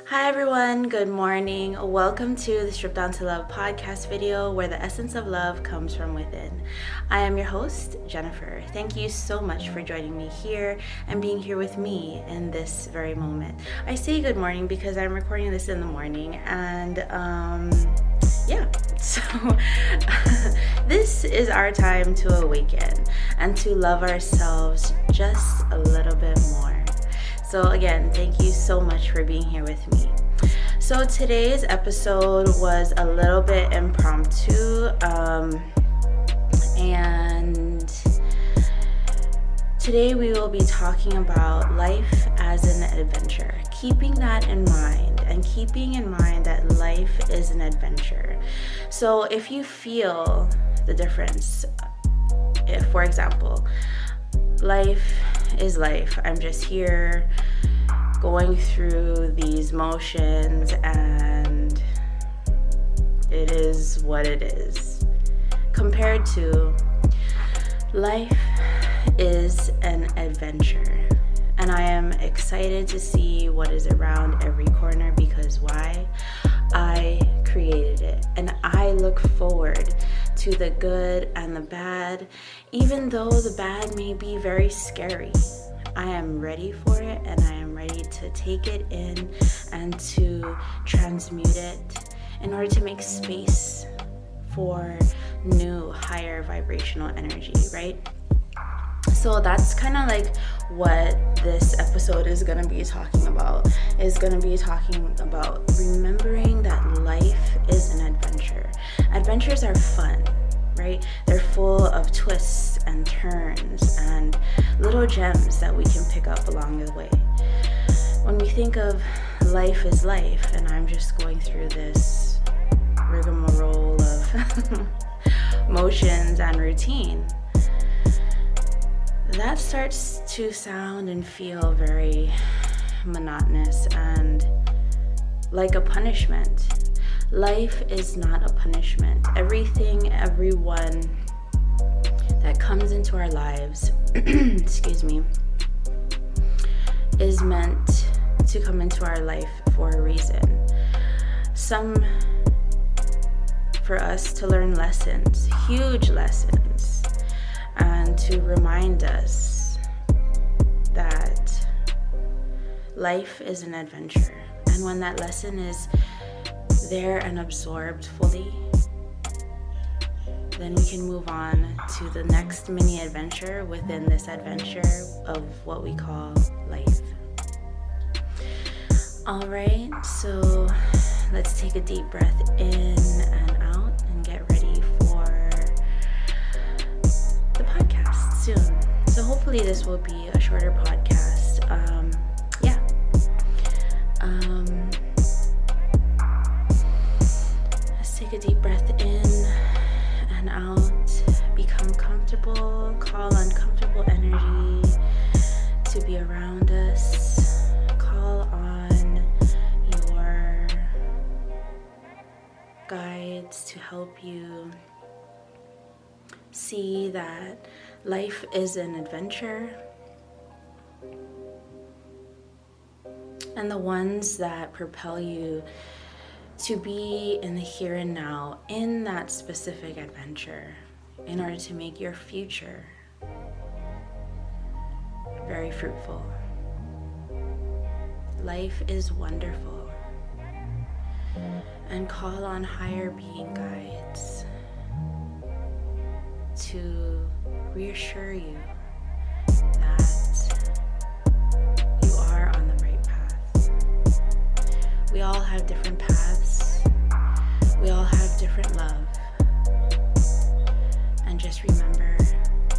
Hi everyone, good morning. Welcome to the Strip Down to Love podcast video where the essence of love comes from within. I am your host, Jennifer. Thank you so much for joining me here and being here with me in this very moment. I say good morning because I'm recording this in the morning and so this is our time to awaken and to love ourselves just a little bit more. So again, thank you so much for being here with me. So today's episode was a little bit impromptu, and today we will be talking about life as an adventure. Keeping that in mind and keeping in mind that life is an adventure. So if you feel the difference, if, for example, life is life. I'm just here going through these motions and it is what it is. Compared to life is an adventure. And I am excited to see what is around every corner because why? I created it. And I look forward to the good and the bad, even though the bad may be very scary. I am ready for it and I am ready to take it in and to transmute it in order to make space for new, higher vibrational energy, right? So that's kind of like what this episode is going to be talking about. Is going to be talking about remembering that life is an adventure. Adventures are fun, right? They're full of twists and turns and little gems that we can pick up along the way. When we think of life is life, and I'm just going through this rigmarole of motions and routine, that starts to sound and feel very monotonous and like a punishment. Life is not a punishment. Everything, everyone that comes into our lives, excuse me, is meant to come into our life for a reason. Some for us to learn lessons, huge lessons, and to remind us that life is an adventure. And when that lesson is there and absorbed fully, then we can move on to the next mini adventure within this adventure of what we call life. All right, so let's take a deep breath in and out and get ready for the podcast soon. So hopefully this will be a shorter podcast. Let's take a deep breath in and out. Become comfortable. Call uncomfortable energy to be around us. Call on your guides to help you see that life is an adventure, and the ones that propel you to be in the here and now in that specific adventure in order to make your future very fruitful. Life is wonderful, and call on higher being guides to reassure you that you are on the right path. We all have different paths. We all have different love. And just remember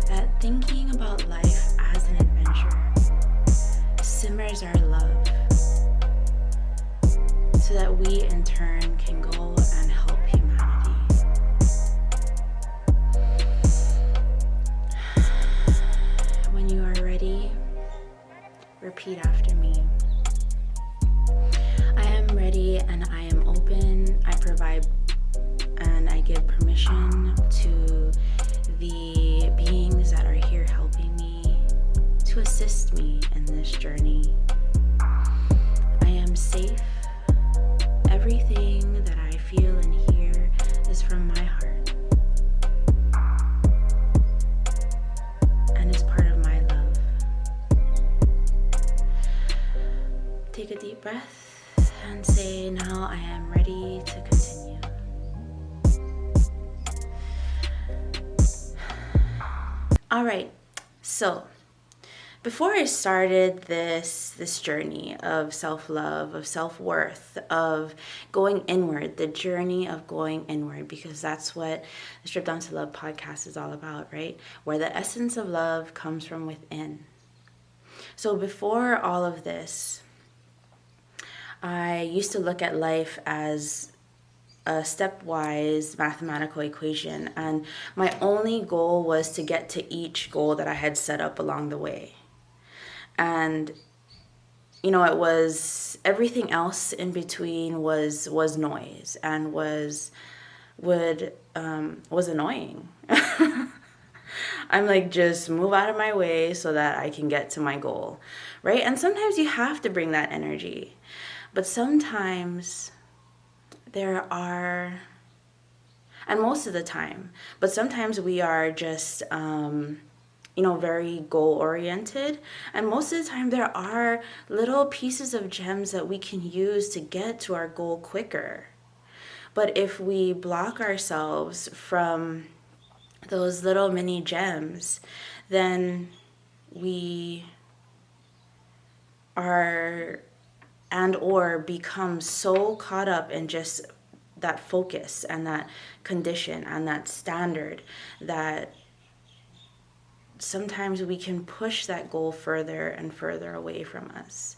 that thinking about life as an adventure simmers our love so that we in turn can go and help humanity. When you are ready, repeat after me. I am ready and I am open. I provide and I give permission to the beings that are here helping me to assist me in this journey. I am safe. and say, now I am ready to continue. All right, so before I started this journey of self-love, of self-worth, of going inward, the journey of going inward, because that's what the Strip Down to Love podcast is all about, right? Where the essence of love comes from within. So before all of this, I used to look at life as a stepwise mathematical equation, and my only goal was to get to each goal that I had set up along the way. And it was everything else in between was noise and was annoying. I'm like, just move out of my way so that I can get to my goal, right? And sometimes you have to bring that energy, but sometimes and most of the time, but sometimes we are just very goal oriented, and most of the time there are little pieces of gems that we can use to get to our goal quicker. But if we block ourselves from those little mini gems, then we are or become so caught up in just that focus and that condition and that standard that sometimes we can push that goal further and further away from us.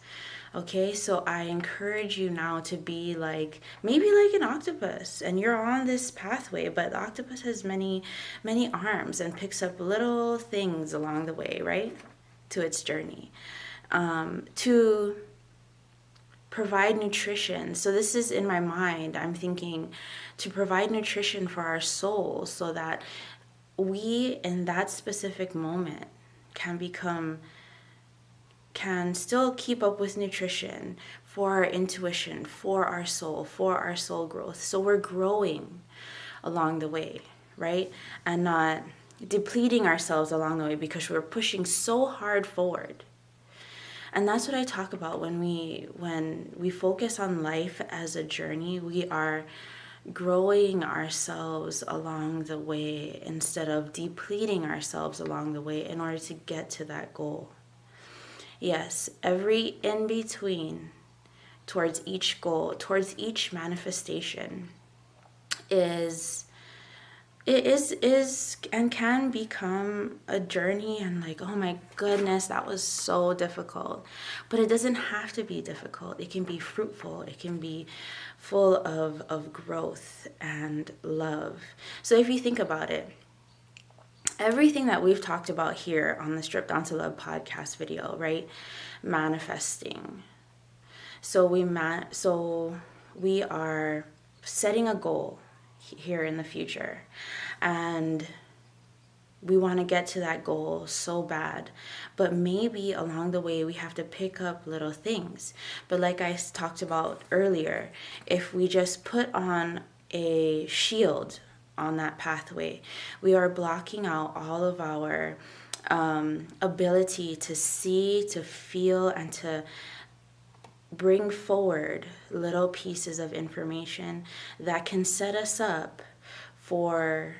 Okay, so I encourage you now to be maybe like an octopus, and you're on this pathway, but the octopus has many, many arms and picks up little things along the way, right, to its journey, to provide nutrition. So this is in my mind, I'm thinking to provide nutrition for our soul so that we in that specific moment can still keep up with nutrition for our intuition, for our soul growth. So we're growing along the way, right? And not depleting ourselves along the way because we're pushing so hard forward. And that's what I talk about when we focus on life as a journey. We are growing ourselves along the way instead of depleting ourselves along the way in order to get to that goal. Yes, every in between towards each goal, towards each manifestation is and can become a journey, and oh my goodness, that was so difficult. But it doesn't have to be difficult. It can be fruitful. It can be full of growth and love. So if you think about it, everything that we've talked about here on the Strip Down to Love podcast video, right? Manifesting. So we are setting a goal here in the future, and we want to get to that goal so bad, but maybe along the way we have to pick up little things. But like I talked about earlier, if we just put on a shield on that pathway, we are blocking out all of our ability to see, to feel, and to bring forward little pieces of information that can set us up for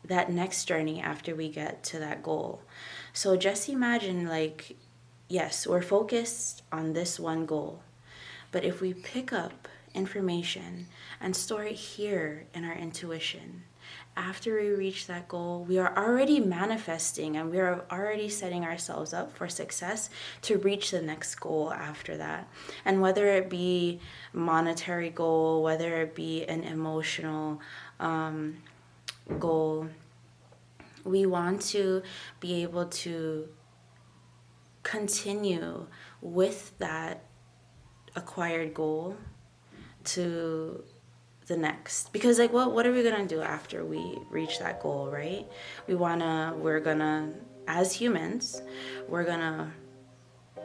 that next journey after we get to that goal. So just imagine, yes, we're focused on this one goal, but if we pick up information and store it here in our intuition, after we reach that goal, we are already manifesting, and we are already setting ourselves up for success to reach the next goal after that. And whether it be monetary goal, whether it be an emotional goal, we want to be able to continue with that acquired goal to the next. Because what are we gonna do after we reach that goal, right? We're gonna as humans, we're gonna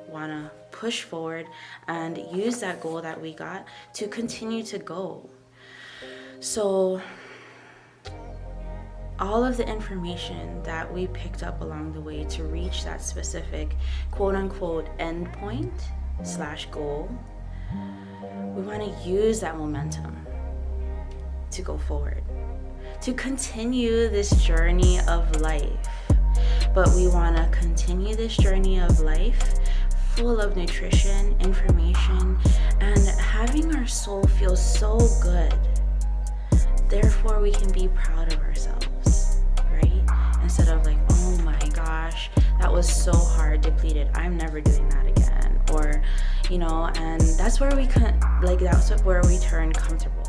wanna push forward and use that goal that we got to continue to go. So all of the information that we picked up along the way to reach that specific quote unquote end point / goal, We want to use that momentum to go forward, to continue this journey of life. But we want to continue this journey of life full of nutrition, information, and having our soul feel so good. Therefore, we can be proud of ourselves, right? Instead of like, oh my gosh, that was so hard, depleted. I'm never doing that again. Or, and that's where we turn comfortable.